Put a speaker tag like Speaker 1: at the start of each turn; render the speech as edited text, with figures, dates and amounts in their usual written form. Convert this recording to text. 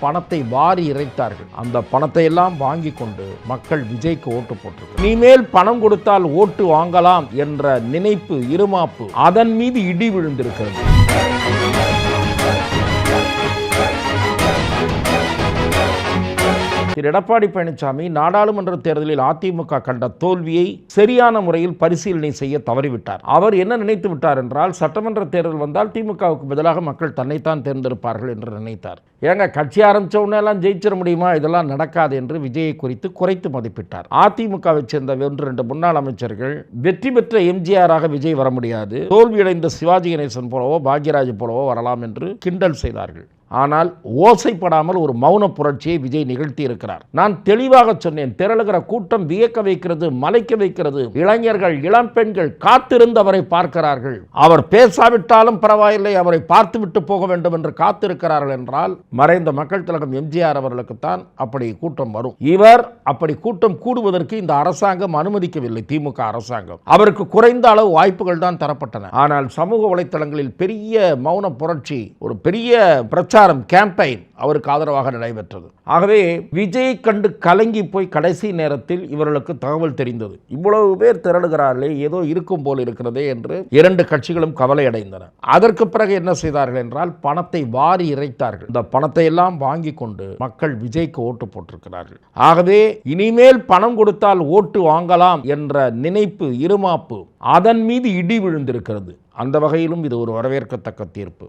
Speaker 1: பணத்தை வாரி இறைத்தார்கள். அந்த பணத்தை எல்லாம் வாங்கி கொண்டு மக்கள் விஜய்க்கு ஓட்டு போட்டிருக்கிறார். இனிமேல் பணம் கொடுத்தால் ஓட்டு வாங்கலாம் என்ற நினைப்பு, இருமாப்பு அதன் மீது இடி விழுந்திருக்கிறது. திரு எடப்பாடி பழனிசாமி நாடாளுமன்ற தேர்தலில் அதிமுக கண்ட தோல்வியை சரியான முறையில் பரிசீலனை செய்ய தவறிவிட்டார். அவர் என்ன நினைத்து விட்டார் என்றால், சட்டமன்ற தேர்தல் வந்தால் திமுகவுக்கு பதிலாக மக்கள் தன்னைத்தான் தேர்ந்தெடுப்பார்கள் என்று நினைத்தார். ஏங்க, கட்சி ஆரம்பிச்ச உடனே எல்லாம் ஜெயிச்சிட முடியுமா? இதெல்லாம் நடக்காது என்று விஜயை குறித்து குறைத்து மதிப்பிட்டார். அதிமுகவை சேர்ந்த 1-2 முன்னாள் அமைச்சர்கள் வெற்றி பெற்ற எம்ஜிஆராக விஜய் வர முடியாது, தோல்வியடைந்த சிவாஜி கணேசன் போலவோ பாக்யராஜ் போலவோ வரலாம் என்று கிண்டல் செய்தார்கள். ஆனால் ஓசைப்படாமல் ஒரு மௌன புரட்சியை விஜய் நிகழ்த்தி இருக்கிறார். நான் தெளிவாக சொன்னேன், திரளுகிற கூட்டம் வியக்க வைக்கிறது, மலைக்க வைக்கிறது. இளைஞர்கள், இளம் பெண்கள் காத்திருந்து அவரை பார்க்கிறார்கள். அவர் பேசாவிட்டாலும் பரவாயில்லை, அவரை பார்த்துவிட்டு போக வேண்டும் என்று காத்திருக்கிறார்கள் என்றால், மறைந்த மக்கள் திலகம் எம்ஜிஆர் அவர்களுக்குத்தான் அப்படி கூட்டம் வரும். இவர் அப்படி கூட்டம் கூடுவதற்கு இந்த அரசாங்கம் அனுமதிக்கவில்லை. திமுக அரசாங்கம் அவருக்கு குறைந்த அளவு வாய்ப்புகள் தான் தரப்பட்டன. ஆனால் சமூக வலைத்தளங்களில் பெரிய மௌன புரட்சி, ஒரு பெரிய பிரச்சாரம், கேம்பெயின் அவருக்கு ஆதரவாக நடைபெற்றது. ஆகவே விஜயை கண்டு கலங்கி போய் கடைசி நேரத்தில் இவர்களுக்கு தகவல் தெரிந்தது. இவ்வளவு பேர் திரளுகிறார்களே, ஏதோ இருக்கும் போல் இருக்கிறதே என்று 2 கட்சிகளும் கவலை அடைந்தன. அதற்கு பிறகு என்ன செய்தார்கள் என்றால், பணத்தை வாரி இறைத்தார்கள். இந்த பணத்தை எல்லாம் வாங்கி கொண்டு மக்கள் விஜய்க்கு ஓட்டு போட்டிருக்கிறார்கள். ஆகவே இனிமேல் பணம் கொடுத்தால் ஓட்டு வாங்கலாம் என்ற நினைப்பு, இருமாப்பு அதன் மீது இடி விழுந்திருக்கிறது. அந்த வகையிலும் இது ஒரு வரவேற்கத்தக்க தீர்ப்பு.